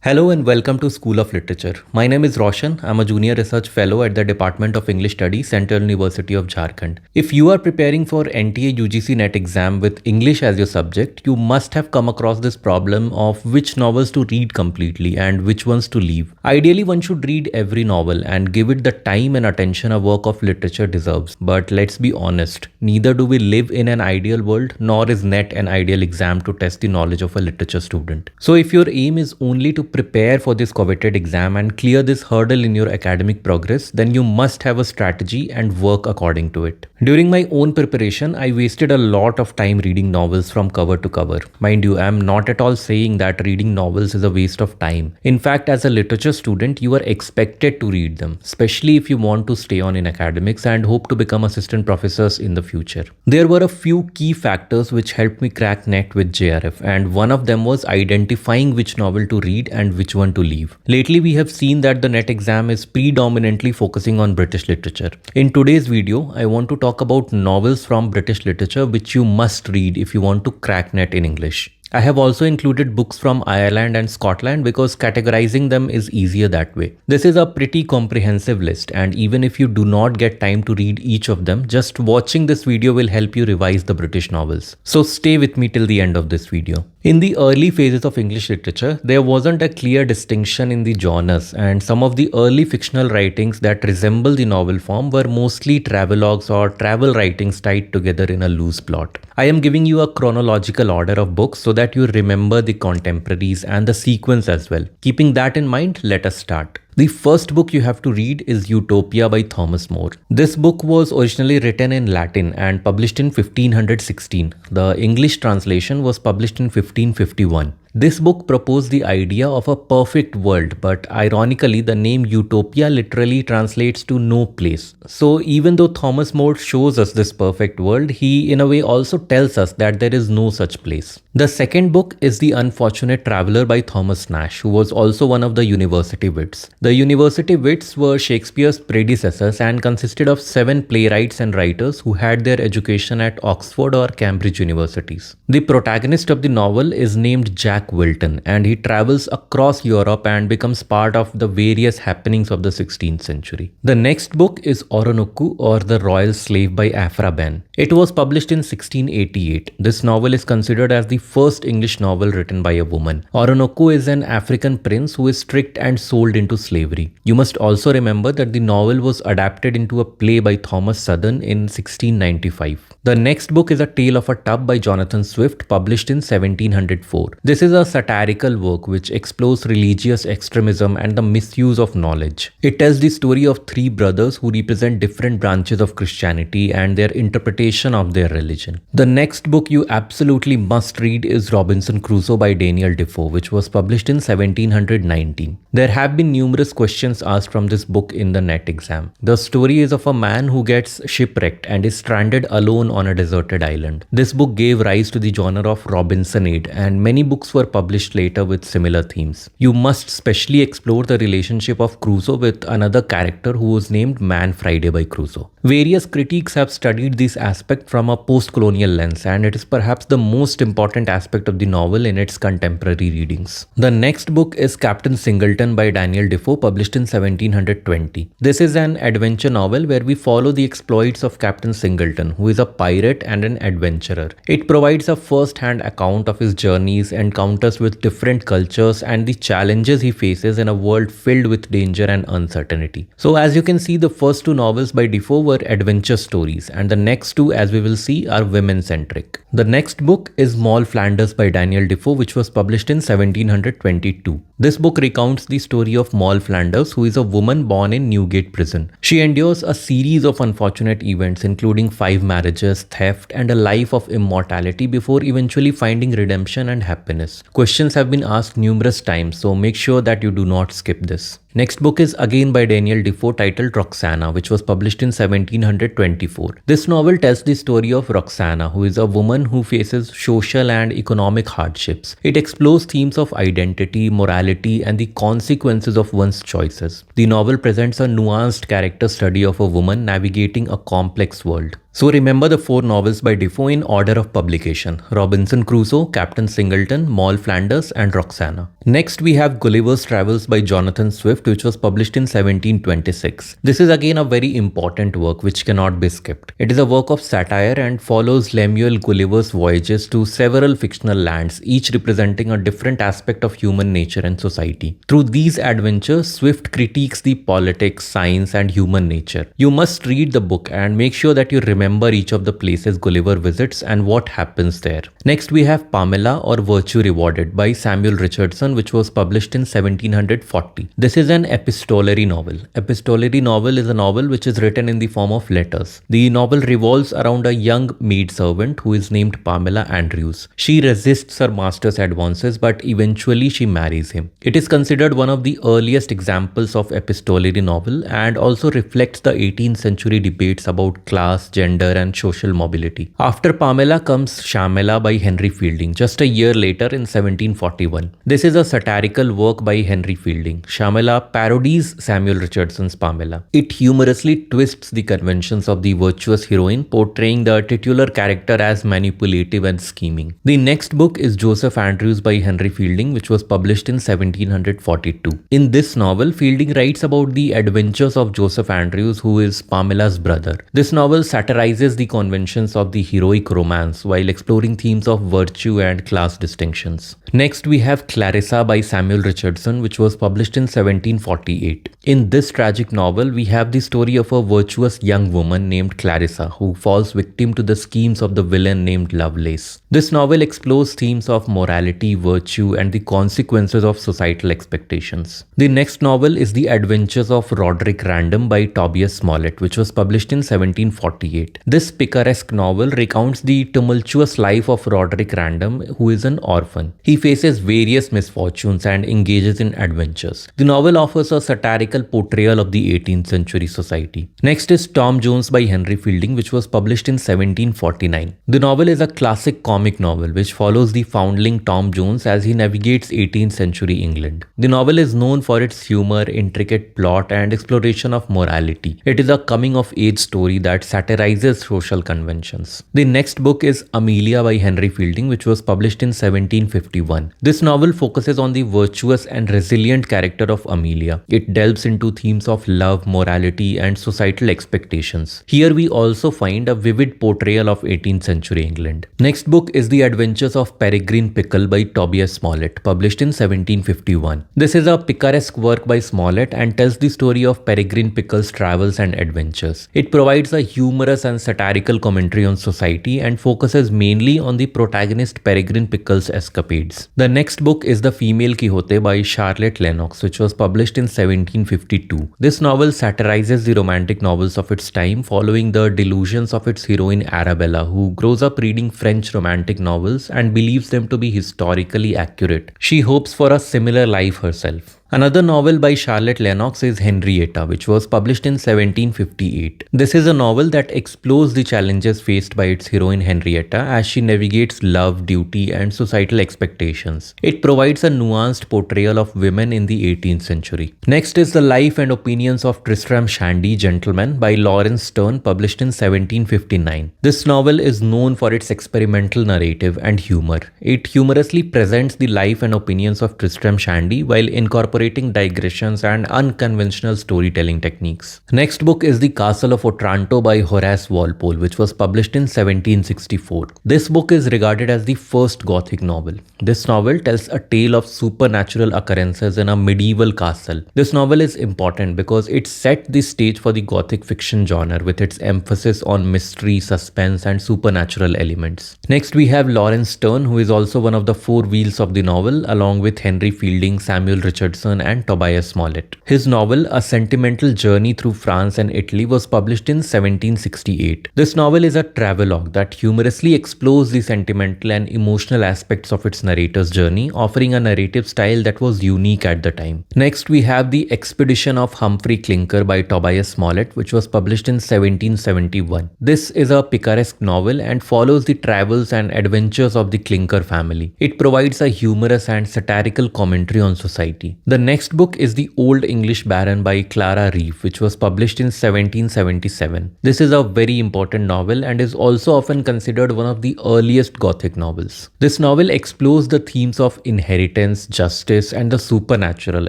Hello and welcome to School of Literature. My name is Roshan. I'm a junior research fellow at the Department of English Studies, Central University of Jharkhand. If you are preparing for NTA-UGC NET exam with English as your subject, you must have come across this problem of which novels to read completely and which ones to leave. Ideally, one should read every novel and give it the time and attention a work of literature deserves. But let's be honest, neither do we live in an ideal world, nor is NET an ideal exam to test the knowledge of a literature student. So if your aim is only to prepare for this coveted exam and clear this hurdle in your academic progress, then you must have a strategy and work according to it. During my own preparation, I wasted a lot of time reading novels from cover to cover. Mind you, I am not at all saying that reading novels is a waste of time. In fact, as a literature student, you are expected to read them, especially if you want to stay on in academics and hope to become assistant professors in the future. There were a few key factors which helped me crack NET with JRF, and one of them was identifying which novel to read and which one to leave. Lately, we have seen that the NET exam is predominantly focusing on British literature. In today's video, I want to talk about novels from British literature which you must read if you want to crack NET in English. I have also included books from Ireland and Scotland because categorizing them is easier that way. This is a pretty comprehensive list, and even if you do not get time to read each of them, just watching this video will help you revise the British novels. So stay with me till the end of this video. In the early phases of English literature, there wasn't a clear distinction in the genres, and some of the early fictional writings that resemble the novel form were mostly travelogues or travel writings tied together in a loose plot. I am giving you a chronological order of books so that you remember the contemporaries and the sequence as well. Keeping that in mind, let us start. The first book you have to read is Utopia by Thomas More. This book was originally written in Latin and published in 1516. The English translation was published in 1551. This book proposed the idea of a perfect world, but ironically, the name Utopia literally translates to no place. So even though Thomas More shows us this perfect world, he in a way also tells us that there is no such place. The second book is The Unfortunate Traveller by Thomas Nash, who was also one of the university wits. The university wits were Shakespeare's predecessors and consisted of 7 playwrights and writers who had their education at Oxford or Cambridge universities. The protagonist of the novel is named Jack Wilton, and he travels across Europe and becomes part of the various happenings of the 16th century. The next book is Oronoku, or The Royal Slave by Aphra Behn. It was published in 1688. This novel is considered as the first English novel written by a woman. Oronoku is an African prince who is tricked and sold into slavery. You must also remember that the novel was adapted into a play by Thomas Southern in 1695. The next book is A Tale of a Tub by Jonathan Swift, published in 1704. This is a satirical work which explores religious extremism and the misuse of knowledge. It tells the story of 3 brothers who represent different branches of Christianity and their interpretation of their religion. The next book you absolutely must read is Robinson Crusoe by Daniel Defoe, which was published in 1719. There have been numerous questions asked from this book in the NET exam. The story is of a man who gets shipwrecked and is stranded alone on a deserted island. This book gave rise to the genre of Robinsonade, and many books were published later with similar themes. You must specially explore the relationship of Crusoe with another character who was named Man Friday by Crusoe. Various critiques have studied this aspect from a post-colonial lens, and it is perhaps the most important aspect of the novel in its contemporary readings. The next book is Captain Singleton by Daniel Defoe, published in 1720. This is an adventure novel where we follow the exploits of Captain Singleton, who is a pirate and an adventurer. It provides a first-hand account of his journeys, encounters with different cultures, and the challenges he faces in a world filled with danger and uncertainty. So as you can see, the first 2 novels by Defoe were adventure stories, and the next 2, as we will see, are women-centric. The next book is Moll Flanders by Daniel Defoe, which was published in 1722. This book recounts the story of Moll Flanders, who is a woman born in Newgate prison. She endures a series of unfortunate events, including 5 marriages, theft, and a life of immortality before eventually finding redemption and happiness. Questions have been asked numerous times, so make sure that you do not skip this. Next book is again by Daniel Defoe, titled Roxana, which was published in 1724. This novel tells the story of Roxana, who is a woman who faces social and economic hardships. It explores themes of identity, morality, and the consequences of one's choices. The novel presents a nuanced character study of a woman navigating a complex world. So remember the four novels by Defoe in order of publication: Robinson Crusoe, Captain Singleton, Moll Flanders, and Roxana. Next we have Gulliver's Travels by Jonathan Swift, which was published in 1726. This is again a very important work which cannot be skipped. It is a work of satire and follows Lemuel Gulliver's voyages to several fictional lands, each representing a different aspect of human nature and society. Through these adventures, Swift critiques the politics, science, and human nature. You must read the book and make sure that you remember each of the places Gulliver visits and what happens there. Next we have Pamela, or Virtue Rewarded by Samuel Richardson, which was published in 1740. This is an epistolary novel. Epistolary novel is a novel which is written in the form of letters. The novel revolves around a young maidservant who is named Pamela Andrews. She resists her master's advances, but eventually she marries him. It is considered one of the earliest examples of epistolary novel and also reflects the 18th century debates about class, gender, and social mobility. After Pamela comes Shamela by Henry Fielding, just a year later in 1741. This is a satirical work by Henry Fielding. Shamela parodies Samuel Richardson's Pamela. It humorously twists the conventions of the virtuous heroine, portraying the titular character as manipulative and scheming. The next book is Joseph Andrews by Henry Fielding, which was published in 1742. In this novel, Fielding writes about the adventures of Joseph Andrews, who is Pamela's brother. This novel satirizes the conventions of the heroic romance while exploring themes of virtue and class distinctions. Next, we have Clarissa by Samuel Richardson, which was published in 1748. In this tragic novel, we have the story of a virtuous young woman named Clarissa who falls victim to the schemes of the villain named Lovelace. This novel explores themes of morality, virtue, and the consequences of societal expectations. The next novel is The Adventures of Roderick Random by Tobias Smollett, which was published in 1748. This picaresque novel recounts the tumultuous life of Roderick Random, who is an orphan. He faces various misfortunes and engages in adventures. The novel offers a satirical portrayal of the 18th century society. Next is Tom Jones by Henry Fielding, which was published in 1749. The novel is a classic comic novel which follows the foundling Tom Jones as he navigates 18th century England. The novel is known for its humor, intricate plot, and exploration of morality. It is a coming-of-age story that satirizes social conventions. The next book is Amelia by Henry Fielding, which was published in 1751. This novel focuses on the virtuous and resilient character of Amelia. It delves into themes of love, morality, and societal expectations. Here we also find a vivid portrayal of 18th century England. Next book is The Adventures of Peregrine Pickle by Tobias Smollett, published in 1751. This is a picaresque work by Smollett and tells the story of Peregrine Pickle's travels and adventures. It provides a humorous and satirical commentary on society and focuses mainly on the protagonist Peregrine Pickle's escapades. The next book is The Female Quixote by Charlotte Lennox, which was published in 1752. This novel satirizes the romantic novels of its time, following the delusions of its heroine Arabella, who grows up reading French romantic novels and believes them to be historically accurate. She hopes for a similar life herself. Another novel by Charlotte Lennox is Henrietta, which was published in 1758. This is a novel that explores the challenges faced by its heroine Henrietta as she navigates love, duty, and societal expectations. It provides a nuanced portrayal of women in the 18th century. Next is The Life and Opinions of Tristram Shandy, Gentleman by Lawrence Sterne, published in 1759. This novel is known for its experimental narrative and humor. It humorously presents the life and opinions of Tristram Shandy while incorporating digressions and unconventional storytelling techniques. Next book is The Castle of Otranto by Horace Walpole, which was published in 1764. This book is regarded as the first Gothic novel. This novel tells a tale of supernatural occurrences in a medieval castle. This novel is important because it set the stage for the Gothic fiction genre with its emphasis on mystery, suspense, and supernatural elements. Next we have Lawrence Sterne, who is also one of the four wheels of the novel, along with Henry Fielding, Samuel Richardson, and Tobias Smollett. His novel, A Sentimental Journey Through France and Italy, was published in 1768. This novel is a travelogue that humorously explores the sentimental and emotional aspects of its narrator's journey, offering a narrative style that was unique at the time. Next, we have The Expedition of Humphrey Clinker by Tobias Smollett, which was published in 1771. This is a picaresque novel and follows the travels and adventures of the Clinker family. It provides a humorous and satirical commentary on society. The next book is The Old English Baron by Clara Reeve, which was published in 1777. This is a very important novel and is also often considered one of the earliest Gothic novels. This novel explores the themes of inheritance, justice, and the supernatural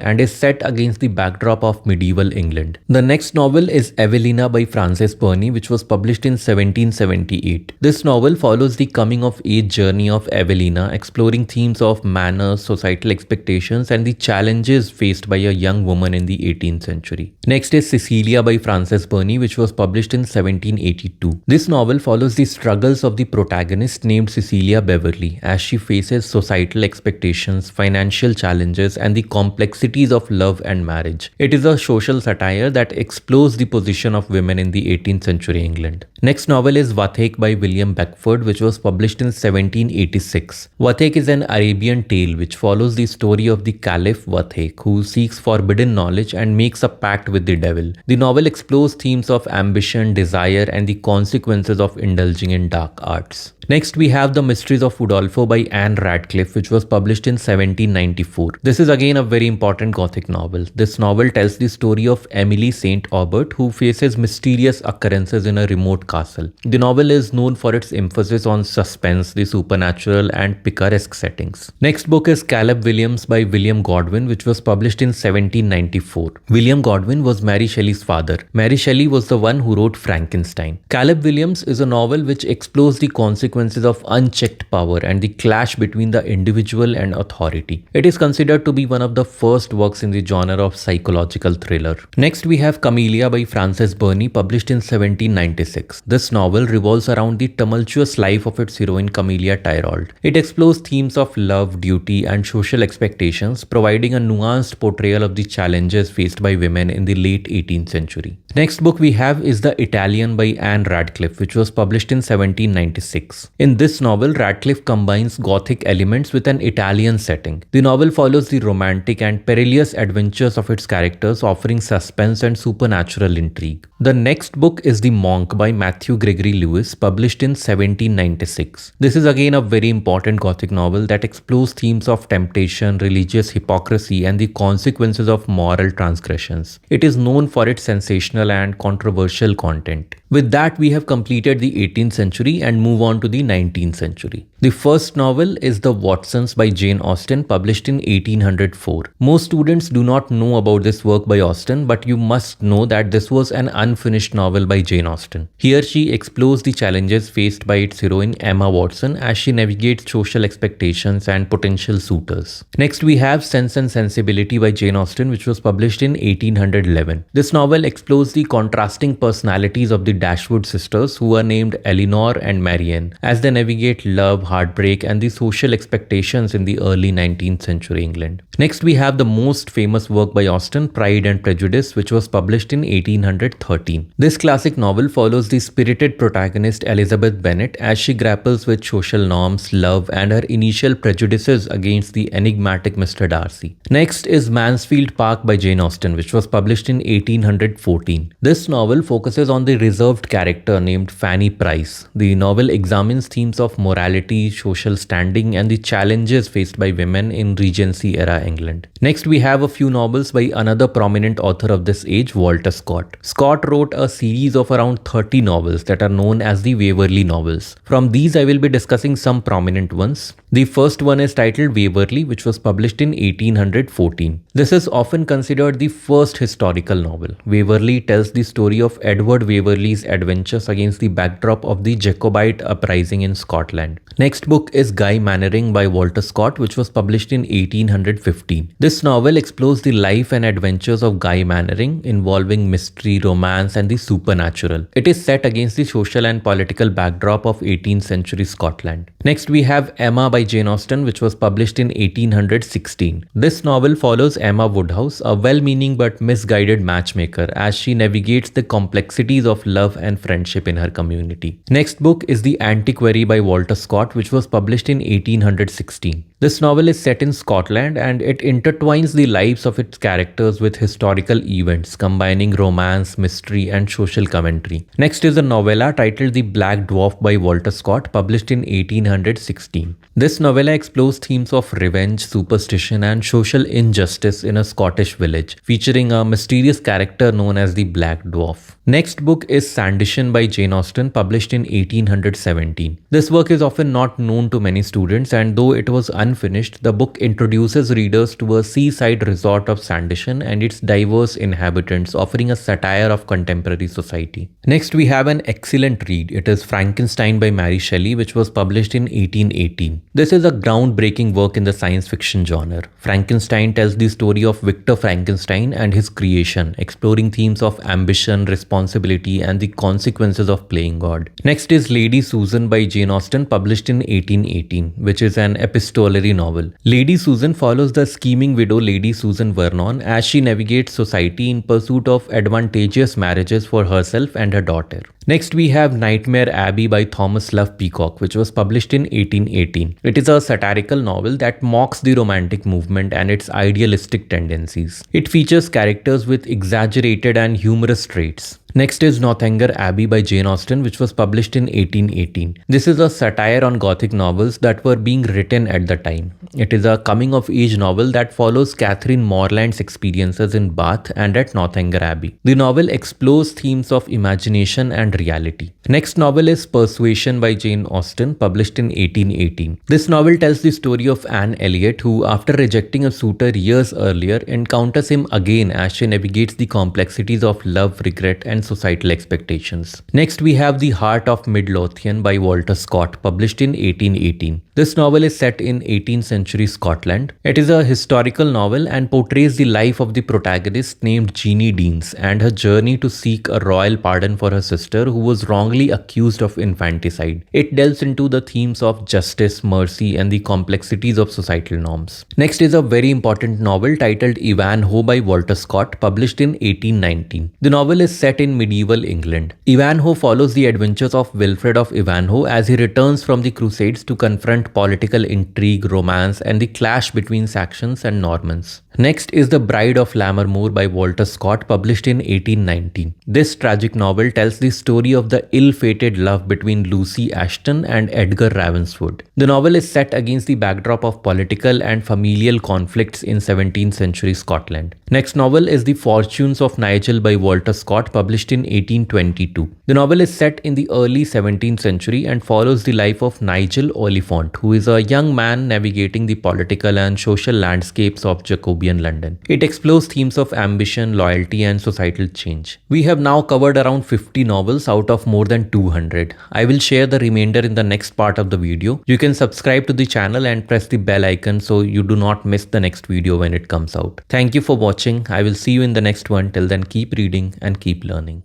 and is set against the backdrop of medieval England. The next novel is Evelina by Frances Burney, which was published in 1778. This novel follows the coming-of-age journey of Evelina, exploring themes of manners, societal expectations, and the challenges faced by a young woman in the 18th century. Next is Cecilia by Frances Burney, which was published in 1782. This novel follows the struggles of the protagonist named Cecilia Beverly as she faces societal expectations, financial challenges, and the complexities of love and marriage. It is a social satire that explores the position of women in the 18th century England. Next novel is Vathek by William Beckford, which was published in 1786. Vathek is an Arabian tale which follows the story of the Caliph Vathek, who seeks forbidden knowledge and makes a pact with the devil. The novel explores themes of ambition, desire, and the consequences of indulging in dark arts. Next, we have The Mysteries of Udolpho by Anne Radcliffe, which was published in 1794. This is again a very important Gothic novel. This novel tells the story of Emily St. Aubert, who faces mysterious occurrences in a remote castle. The novel is known for its emphasis on suspense, the supernatural, and picaresque settings. Next book is Caleb Williams by William Godwin, which was published in 1794. William Godwin was Mary Shelley's father. Mary Shelley was the one who wrote Frankenstein. Caleb Williams is a novel which explores the consequences of unchecked power and the clash between the individual and authority. It is considered to be one of the first works in the genre of psychological thriller. Next, we have Camellia by Frances Burney, published in 1796. This novel revolves around the tumultuous life of its heroine Camellia Tyrold. It explores themes of love, duty, and social expectations, providing a nuanced portrayal of the challenges faced by women in the late 18th century. Next book we have is The Italian by Anne Radcliffe, which was published in 1796. In this novel, Radcliffe combines Gothic elements with an Italian setting. The novel follows the romantic and perilous adventures of its characters, offering suspense and supernatural intrigue. The next book is The Monk by Matthew Gregory Lewis, published in 1796. This is again a very important Gothic novel that explores themes of temptation, religious hypocrisy, and the consequences of moral transgressions. It is known for its sensational and controversial content. With that, we have completed the 18th century and move on to the 19th century. The first novel is The Watsons by Jane Austen, published in 1804. Most students do not know about this work by Austen, but you must know that this was an unfinished novel by Jane Austen. Here she explores the challenges faced by its heroine Emma Watson as she navigates social expectations and potential suitors. Next, we have Sense and Sensibility by Jane Austen, which was published in 1811. This novel explores the contrasting personalities of the Dashwood sisters, who are named Elinor and Marianne, as they navigate love, heartbreak, and the social expectations in the early 19th century England. Next, we have the most famous work by Austen, Pride and Prejudice, which was published in 1813. This classic novel follows the spirited protagonist Elizabeth Bennet as she grapples with social norms, love, and her initial prejudices against the enigmatic Mr. Darcy. Next is Mansfield Park by Jane Austen, which was published in 1814. This novel focuses on the reserved character named Fanny Price. The novel examines themes of morality, social standing, and the challenges faced by women in Regency era England. Next, we have a few novels by another prominent author of this age, Walter Scott. Scott wrote a series of around 30 novels that are known as the Waverley novels. From these, I will be discussing some prominent ones. The first one is titled Waverley, which was published in 1814. This is often considered the first historical novel. Waverley tells the story of Edward Waverley's adventures against the backdrop of the Jacobite uprising in Scotland. Next book is Guy Mannering by Walter Scott, which was published in 1815. This novel explores the life and adventures of Guy Mannering, involving mystery, romance, and the supernatural. It is set against the social and political backdrop of 18th century Scotland. Next, we have Emma by Jane Austen, which was published in 1816. This novel follows Emma Woodhouse, a well-meaning but misguided matchmaker, as she navigates the complexities of love and friendship in her community. Next book is The Antiquary by Walter Scott, which was published in 1816. This novel is set in Scotland and it intertwines the lives of its characters with historical events, combining romance, mystery, and social commentary. Next is a novella titled The Black Dwarf by Walter Scott, published in 1816. This novella explores themes of revenge, superstition, and social injustice in a Scottish village, featuring a mysterious character known as the Black Dwarf. Next book is Sanditon by Jane Austen, published in 1817. This work is often not known to many students, and though it was unfinished, the book introduces readers to a seaside resort of Sanditon and its diverse inhabitants, offering a satire of contemporary society. Next, we have an excellent read. It is Frankenstein by Mary Shelley, which was published in 1818. This is a groundbreaking work in the science fiction genre. Frankenstein tells the story of Victor Frankenstein and his creation, exploring themes of ambition, responsibility, and the consequences of playing God. Next is Lady Susan by Jane Austen, published in 1818, which is an epistolary novel. Lady Susan follows the scheming widow Lady Susan Vernon as she navigates society in pursuit of advantageous marriages for herself and her daughter. Next, we have Nightmare Abbey by Thomas Love Peacock, which was published in 1818. It is a satirical novel that mocks the Romantic movement and its idealistic tendencies. It features characters with exaggerated and humorous traits. Next is Northanger Abbey by Jane Austen, which was published in 1818. This is a satire on Gothic novels that were being written at the time. It is a coming-of-age novel that follows Catherine Morland's experiences in Bath and at Northanger Abbey. The novel explores themes of imagination and reality. Next novel is Persuasion by Jane Austen, published in 1818. This novel tells the story of Anne Elliot, who, after rejecting a suitor years earlier, encounters him again as she navigates the complexities of love, regret, and societal expectations. Next, we have The Heart of Midlothian by Walter Scott, published in 1818. This novel is set in 18th century Scotland. It is a historical novel and portrays the life of the protagonist named Jeannie Deans and her journey to seek a royal pardon for her sister who was wrongly accused of infanticide. It delves into the themes of justice, mercy, and the complexities of societal norms. Next is a very important novel titled Ivanhoe by Walter Scott, published in 1819. The novel is set in medieval England. Ivanhoe follows the adventures of Wilfred of Ivanhoe as he returns from the Crusades to confront political intrigue, romance, and the clash between Saxons and Normans. Next is The Bride of Lammermoor by Walter Scott, published in 1819. This tragic novel tells the story of the ill-fated love between Lucy Ashton and Edgar Ravenswood. The novel is set against the backdrop of political and familial conflicts in 17th century Scotland. Next novel is The Fortunes of Nigel by Walter Scott, published in 1822. The novel is set in the early 17th century and follows the life of Nigel Oliphant, who is a young man navigating the political and social landscapes of Jacobean London. It explores themes of ambition, loyalty, and societal change. We have now covered around 50 novels out of more than 200. I will share the remainder in the next part of the video. You can subscribe to the channel and press the bell icon so you do not miss the next video when it comes out. Thank you for watching. I will see you in the next one. Till then, keep reading and keep learning.